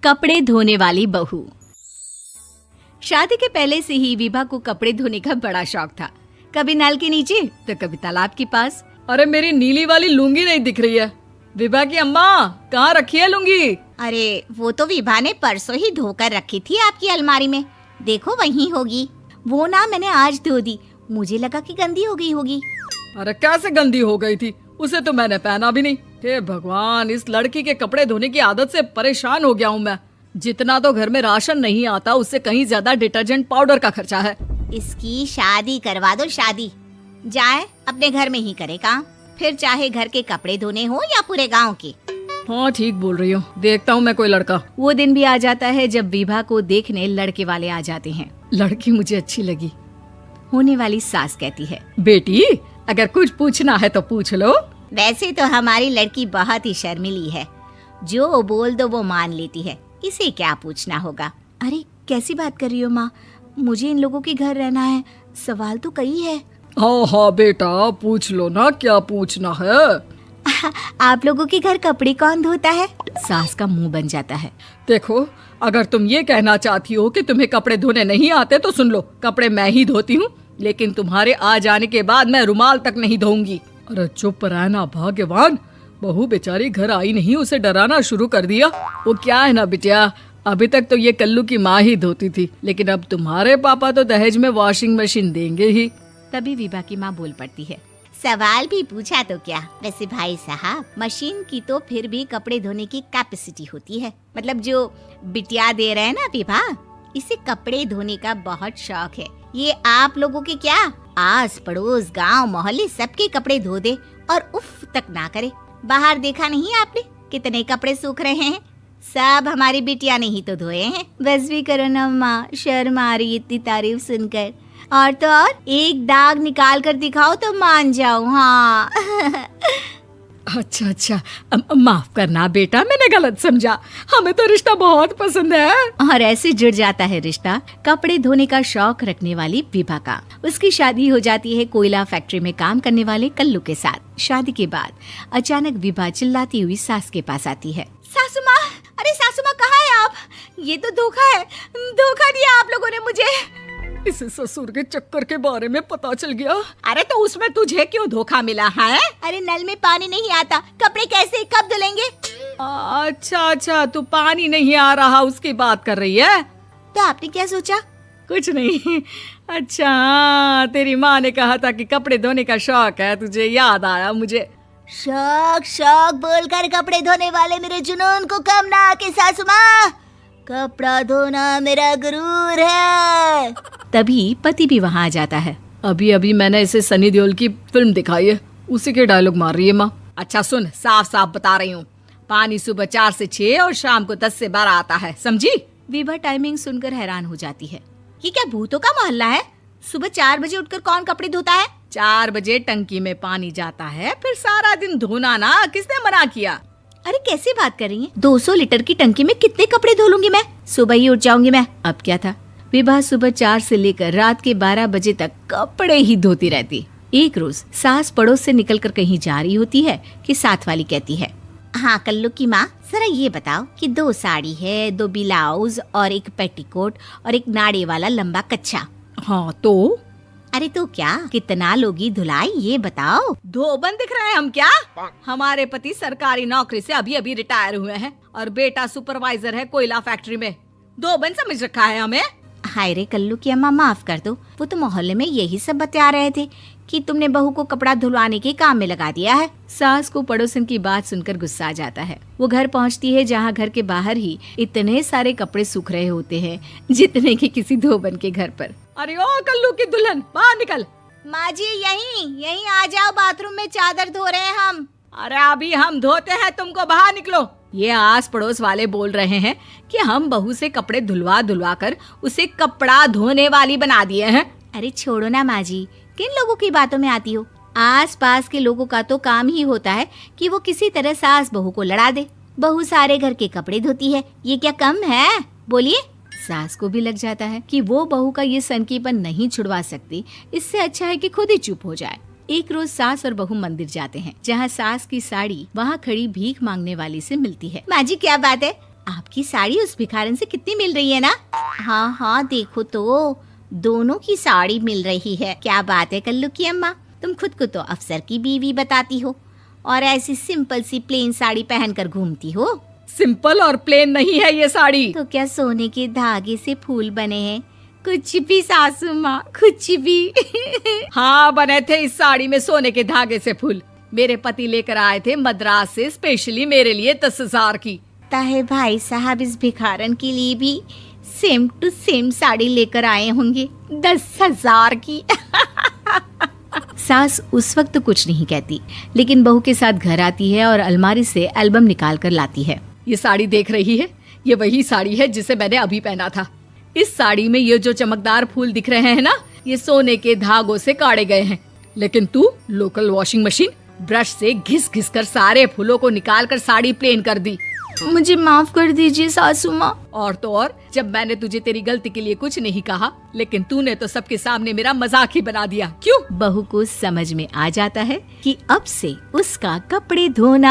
कपड़े धोने वाली बहू। शादी के पहले से ही विभा को कपड़े धोने का बड़ा शौक था। कभी नल के नीचे तो कभी तालाब के पास। अरे मेरी नीली वाली लुंगी नहीं दिख रही है। विभा की अम्मा, कहाँ रखी है लुंगी? अरे वो तो विभा ने परसों ही धोकर रखी थी आपकी अलमारी में, देखो वहीं होगी। वो ना मैंने आज धो दी, मुझे लगा कि गंदी हो गई होगी। अरे कैसे गंदी हो गई थी? उसे तो मैंने पहना भी नहीं। हे भगवान, इस लड़की के कपड़े धोने की आदत से परेशान हो गया हूँ मैं। जितना तो घर में राशन नहीं आता, उससे कहीं ज्यादा डिटर्जेंट पाउडर का खर्चा है। इसकी शादी करवा दो, शादी जाए अपने घर में ही करे काम, फिर चाहे घर के कपड़े धोने हो या पूरे गांव के। हाँ ठीक बोल रही हो, देखता हूँ मैं कोई लड़का। वो दिन भी आ जाता है जब विभा को देखने लड़के वाले आ जाते हैं। लड़की मुझे अच्छी लगी। होने वाली सास कहती है, बेटी अगर कुछ पूछना है तो पूछ लो। वैसे तो हमारी लड़की बहुत ही शर्मीली है, जो बोल दो वो मान लेती है, इसे क्या पूछना होगा। अरे कैसी बात कर रही हो माँ, मुझे इन लोगों के घर रहना है, सवाल तो कई है। हाँ हाँ बेटा, पूछ लो ना, क्या पूछना है। आप लोगों के घर कपड़े कौन धोता है? सास का मुंह बन जाता है। देखो, अगर तुम ये कहना चाहती हो कि तुम्हें कपड़े धोने नहीं आते तो सुन लो, कपड़े मैं ही धोती हूँ, लेकिन तुम्हारे आ जाने के बाद मैं रुमाल तक नहीं धोऊंगी। अरे चुप रहना भाग्यवान, बहू बेचारी घर आई नहीं, उसे डराना शुरू कर दिया। वो क्या है ना बिटिया, अभी तक तो ये कल्लू की माँ ही धोती थी, लेकिन अब तुम्हारे पापा तो दहेज में वॉशिंग मशीन देंगे ही। तभी विभा की माँ बोल पड़ती है, सवाल भी पूछा तो क्या। वैसे भाई साहब, मशीन की तो फिर भी कपड़े धोने की कैपेसिटी होती है। मतलब जो बिटिया दे रहे हैं ना विभा, इसे कपड़े धोने का बहुत शौक है। ये आप लोगों के क्या, आस पड़ोस गांव मोहल्ले सबके कपड़े धो दे और उफ तक ना करे। बाहर देखा नहीं आपने कितने कपड़े सूख रहे हैं? सब हमारी बिटिया ने ही तो धोए हैं। बस भी करो ना माँ, शर्म आ रही इतनी तारीफ सुनकर। और तो और एक दाग निकाल कर दिखाओ तो मान जाऊं। हाँ अच्छा, माफ करना बेटा, मैंने गलत समझा। हमें तो रिश्ता बहुत पसंद है। और ऐसे जुड़ जाता है रिश्ता कपड़े धोने का शौक रखने वाली विभा का। उसकी शादी हो जाती है कोयला फैक्ट्री में काम करने वाले कल्लू के साथ। शादी के बाद अचानक विभा चिल्लाती हुई सास के पास आती है। सासू माँ, अरे सासू माँ कहाँ है आप? ये तो धोखा है, धोखा दिया आप लोगों ने मुझे। इसे ससुर के चक्कर के बारे में पता चल गया। अरे तो उसमें तुझे क्यों धोखा मिला है? अरे नल में पानी नहीं आता, कपड़े कैसे कब धुलेंगे? अच्छा, तू पानी नहीं आ रहा उसकी बात कर रही है। तो आपने क्या सोचा? कुछ नहीं। अच्छा, तेरी माँ ने कहा था कि कपड़े धोने का शौक है तुझे, याद आया मुझे। शौक बोलकर कपड़े धोने वाले मेरे जुनून को कम ना आके सासू माँ, कपड़ा धोना मेरा गुरूर है। तभी पति भी वहाँ आ जाता है। अभी मैंने इसे सनी देओल की फिल्म दिखाई है, उसी के डायलॉग मार रही है माँ। अच्छा सुन, साफ बता रही हूँ, पानी सुबह 4 से 6 और शाम को 10 से 12 आता है, समझी? विभा टाइमिंग सुनकर हैरान हो जाती है। ये क्या भूतों का मोहल्ला है? सुबह 4 बजे उठकर कौन कपड़े धोता है? 4 बजे टंकी में पानी जाता है, फिर सारा दिन धोना ना, किसने मना किया? अरे कैसी बात कर रही हैं? 200 लीटर की टंकी में कितने कपड़े धो लूंगी मैं? सुबह ही उठ जाऊंगी मैं। अब क्या था, विभा सुबह 4 से लेकर रात के 12 बजे तक कपड़े ही धोती रहती। एक रोज सास पड़ोस से निकलकर कहीं जा रही होती है कि साथ वाली कहती है, हाँ कल्लू की माँ, जरा ये बताओ कि 2 साड़ी है, 2 ब्लाउज और एक पेटीकोट और एक नाड़े वाला लंबा कच्छा। हाँ तो? अरे तो क्या, कितना लोगी धुलाई ये बताओ। धोबन दिख रहे हैं हम क्या? हमारे पति सरकारी नौकरी से अभी रिटायर हुए हैं और बेटा सुपरवाइजर है कोयला फैक्ट्री में। धोबन समझ रखा है हमें। हाय रे कल्लू की अम्मा, माफ कर दो, वो तो मोहल्ले में यही सब बता रहे थे कि तुमने बहू को कपड़ा धुलवाने के काम में लगा दिया है। सास को पड़ोसन की बात सुनकर गुस्सा आ जाता है। वो घर पहुंचती है जहां घर के बाहर ही इतने सारे कपड़े सूख रहे होते हैं जितने कि किसी धोबन के घर पर। अरे ओ कल्लू की दुल्हन, बाहर निकल। माँ जी यहीं आ जाओ, बाथरूम में चादर धो रहे हैं हम। अरे अभी हम धोते हैं, तुमको बाहर निकलो। ये आस पड़ोस वाले बोल रहे हैं कि हम बहू से कपड़े धुलवा कर उसे कपड़ा धोने वाली बना दिए हैं। अरे छोड़ो ना माँ जी, किन लोगों की बातों में आती हो? आस पास के लोगों का तो काम ही होता है कि वो किसी तरह सास बहू को लड़ा दे। बहू सारे घर के कपड़े धोती है, ये क्या कम है? बोलिए। सास को भी लग जाता है कि वो बहू का ये सनकीपन नहीं छुड़वा सकती, इससे अच्छा है कि खुद ही चुप हो जाए। एक रोज सास और बहू मंदिर जाते हैं, जहाँ सास की साड़ी वहाँ खड़ी भीख मांगने वाली से मिलती है। माँ जी क्या बात है, आप आपकी साड़ी उस भिखारन से कितनी मिल रही है ना? हाँ हाँ देखो तो, दोनों की साड़ी मिल रही है। क्या बात है कल्लू की अम्मा, तुम खुद को तो अफसर की बीवी बताती हो और ऐसी सिंपल सी प्लेन साड़ी पहनकर घूमती हो। सिंपल और प्लेन नहीं है ये साड़ी। तो क्या सोने के धागे से फूल बने हैं? कुछ भी सासू माँ, कुछ भी। हाँ, बने थे इस साड़ी में सोने के धागे से फूल। मेरे पति लेकर आए थे मद्रास से स्पेशली मेरे लिए 10,000 की। ताहे भाई साहब इस भिखारन के लिए भी सेम टू सेम साड़ी लेकर आए होंगे 10,000 की। सास उस वक्त तो कुछ नहीं कहती, लेकिन बहू के साथ घर आती है और अलमारी से एल्बम निकाल कर लाती है। ये साड़ी देख रही है, ये वही साड़ी है जिसे मैंने अभी पहना था। इस साड़ी में ये जो चमकदार फूल दिख रहे हैं ना, ये सोने के धागों से काढ़े गए हैं। लेकिन तू लोकल वॉशिंग मशीन ब्रश से घिस घिस कर सारे फूलों को निकाल कर साड़ी प्लेन कर दी। मुझे माफ कर दीजिए सासू माँ। और तो और, जब मैंने तुझे तेरी गलती के लिए कुछ नहीं कहा, लेकिन तूने तो सबके सामने मेरा मजाक ही बना दिया। क्यों? बहू को समझ में आ जाता है कि अब से उसका कपड़े धोना